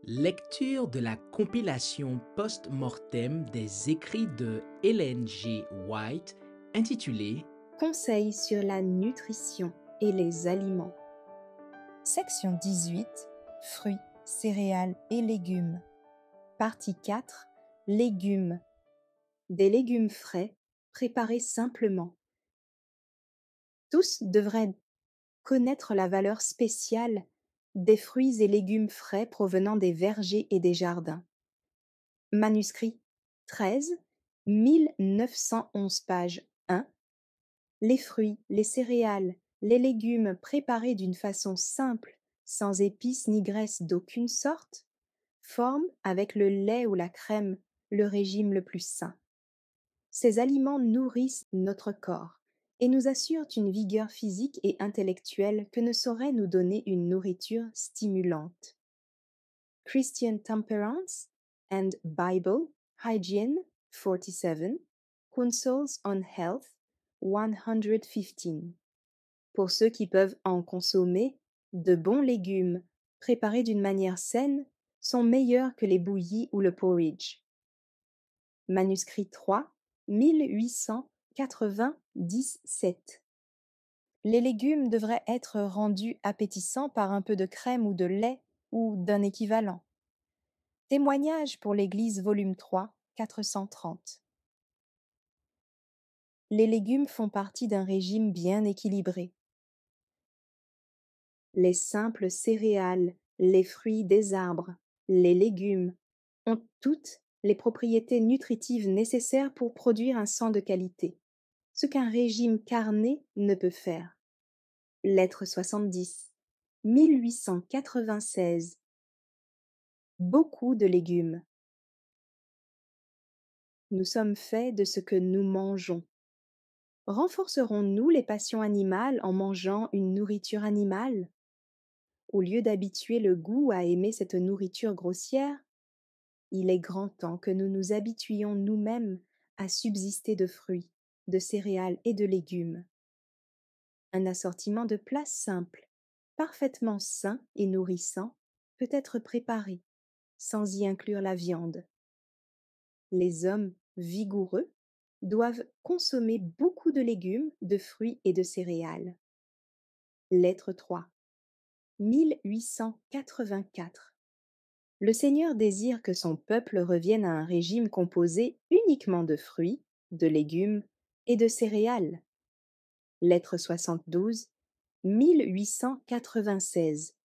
Lecture de la compilation post-mortem des écrits de Ellen G. White intitulée Conseils sur la nutrition et les aliments. Section 18. Fruits, céréales et légumes. Partie 4. Légumes. Des légumes frais, préparés simplement. Tous devraient connaître la valeur spéciale des fruits et légumes frais provenant des vergers et des jardins. Manuscrit 13, 1911 page 1. Les fruits, les céréales, les légumes préparés d'une façon simple, sans épices ni graisse d'aucune sorte, forment, avec le lait ou la crème, le régime le plus sain. Ces aliments nourrissent notre corps et nous assurent une vigueur physique et intellectuelle que ne saurait nous donner une nourriture stimulante. Christian Temperance and Bible Hygiene 47, Counsels on Health 115. Pour ceux qui peuvent en consommer, de bons légumes, préparés d'une manière saine, sont meilleurs que les bouillies ou le porridge. Manuscrit 3, 1897. Les légumes devraient être rendus appétissants par un peu de crème ou de lait ou d'un équivalent. Témoignage pour l'Église, volume 3, 430. Les légumes font partie d'un régime bien équilibré. Les simples céréales, les fruits des arbres, les légumes ont toutes les propriétés nutritives nécessaires pour produire un sang de qualité, ce qu'un régime carné ne peut faire. Lettre 70, 1896. Beaucoup de légumes. Nous sommes faits de ce que nous mangeons. Renforcerons-nous les passions animales en mangeant une nourriture animale? Au lieu d'habituer le goût à aimer cette nourriture grossière, il est grand temps que nous nous habituions nous-mêmes à subsister de fruits, de céréales et de légumes. Un assortiment de plats simples, parfaitement sain et nourrissant, peut être préparé, sans y inclure la viande. Les hommes vigoureux doivent consommer beaucoup de légumes, de fruits et de céréales. Lettre 3. 1884. Le Seigneur désire que son peuple revienne à un régime composé uniquement de fruits, de légumes et de céréales. Lettre 72, 1896.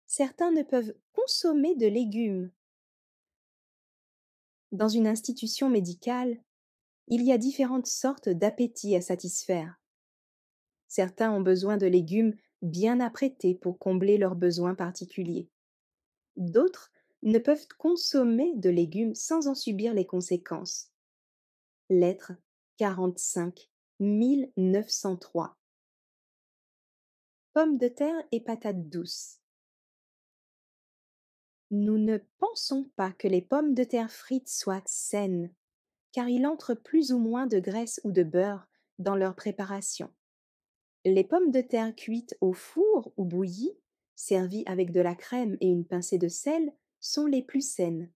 Certains ne peuvent consommer de légumes. Dans une institution médicale, il y a différentes sortes d'appétits à satisfaire. Certains ont besoin de légumes bien apprêtés pour combler leurs besoins particuliers. D'autres ne peuvent consommer de légumes sans en subir les conséquences. Lettre 45, 1903. Pommes de terre et patates douces. Nous ne pensons pas que les pommes de terre frites soient saines, car il entre plus ou moins de graisse ou de beurre dans leur préparation. Les pommes de terre cuites au four ou bouillies, servies avec de la crème et une pincée de sel, sont les plus saines.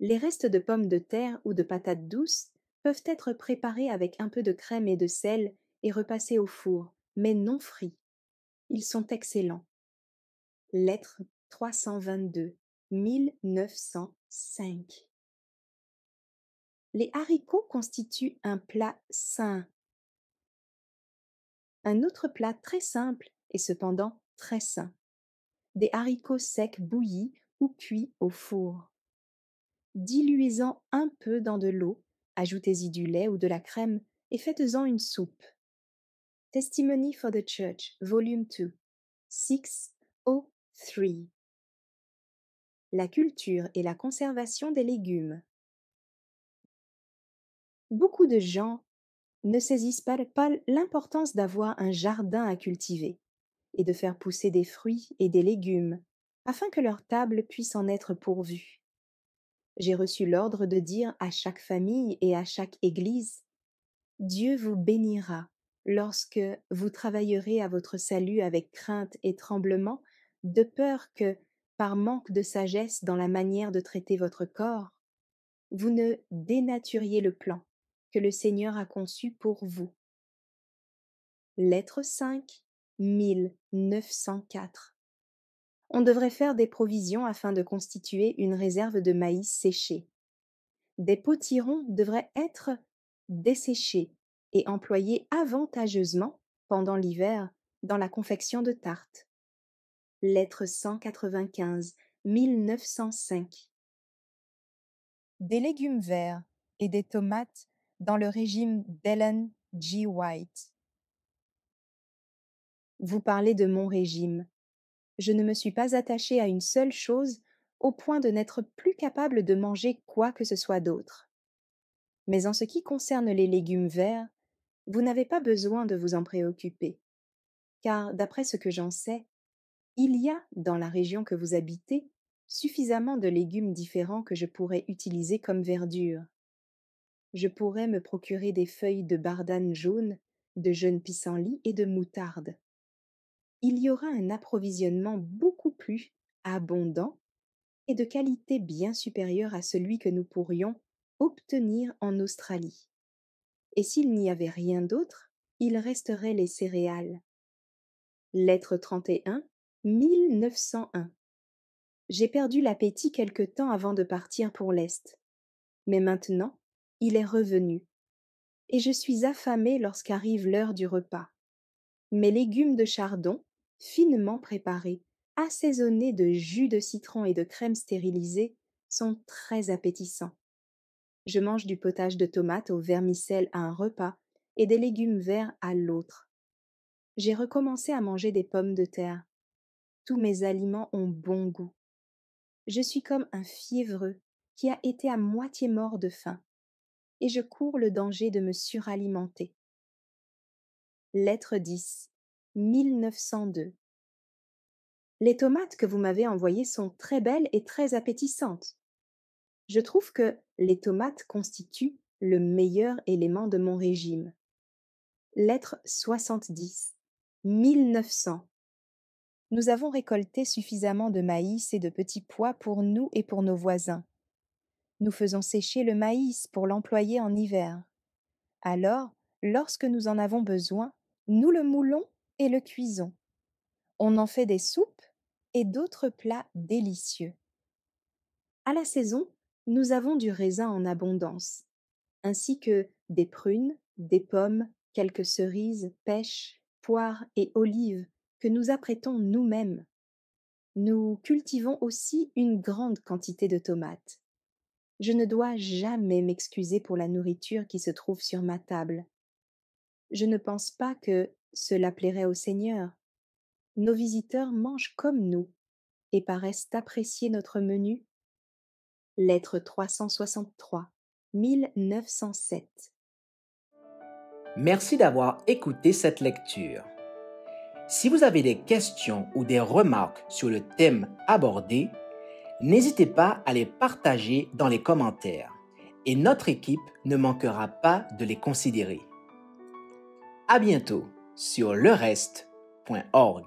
Les restes de pommes de terre ou de patates douces peuvent être préparés avec un peu de crème et de sel et repassés au four, mais non frits. Ils sont excellents. Lettre 322, 1905. Les haricots constituent un plat sain. Un autre plat très simple et cependant très sain. Des haricots secs bouillis ou cuits au four. Diluez-en un peu dans de l'eau, ajoutez-y du lait ou de la crème et faites-en une soupe. Testimony for the Church, Volume 2, 603. La culture et la conservation des légumes. Beaucoup de gens ne saisissent pas l'importance d'avoir un jardin à cultiver et de faire pousser des fruits et des légumes afin que leur table puisse en être pourvue. J'ai reçu l'ordre de dire à chaque famille et à chaque église: Dieu vous bénira lorsque vous travaillerez à votre salut avec crainte et tremblement, de peur que, par manque de sagesse dans la manière de traiter votre corps, vous ne dénaturiez le plan que le Seigneur a conçu pour vous. Lettre 5, 1904. On devrait faire des provisions afin de constituer une réserve de maïs séché. Des potirons devraient être desséchés et employés avantageusement pendant l'hiver dans la confection de tartes. Lettre 195, 1905. Des légumes verts et des tomates dans le régime d'Ellen G. White. Vous parlez de mon régime. Je ne me suis pas attachée à une seule chose au point de n'être plus capable de manger quoi que ce soit d'autre. Mais en ce qui concerne les légumes verts, vous n'avez pas besoin de vous en préoccuper, car d'après ce que j'en sais, il y a, dans la région que vous habitez, suffisamment de légumes différents que je pourrais utiliser comme verdure. Je pourrais me procurer des feuilles de bardane jaune, de jeunes pissenlits et de moutarde. Il y aura un approvisionnement beaucoup plus abondant et de qualité bien supérieure à celui que nous pourrions obtenir en Australie. Et s'il n'y avait rien d'autre, il resterait les céréales. Lettre 31, 1901. J'ai perdu l'appétit quelque temps avant de partir pour l'Est, mais maintenant il est revenu, et je suis affamée lorsqu'arrive l'heure du repas. Mes légumes de chardon, finement préparés, assaisonnés de jus de citron et de crème stérilisée, sont très appétissants. Je mange du potage de tomates au vermicelle à un repas et des légumes verts à l'autre. J'ai recommencé à manger des pommes de terre. Tous mes aliments ont bon goût. Je suis comme un fiévreux qui a été à moitié mort de faim, et je cours le danger de me suralimenter. Lettre 10, 1902. Les tomates que vous m'avez envoyées sont très belles et très appétissantes. Je trouve que les tomates constituent le meilleur élément de mon régime. Lettre 70, 1900. Nous avons récolté suffisamment de maïs et de petits pois pour nous et pour nos voisins. Nous faisons sécher le maïs pour l'employer en hiver. Alors, lorsque nous en avons besoin, nous le moulons et le cuisons. On en fait des soupes et d'autres plats délicieux. À la saison, nous avons du raisin en abondance, ainsi que des prunes, des pommes, quelques cerises, pêches, poires et olives que nous apprêtons nous-mêmes. Nous cultivons aussi une grande quantité de tomates. Je ne dois jamais m'excuser pour la nourriture qui se trouve sur ma table. Je ne pense pas que cela plairait au Seigneur. Nos visiteurs mangent comme nous et paraissent apprécier notre menu. Lettre 363, 1907. Merci d'avoir écouté cette lecture. Si vous avez des questions ou des remarques sur le thème abordé, n'hésitez pas à les partager dans les commentaires et notre équipe ne manquera pas de les considérer. À bientôt sur lereste.org.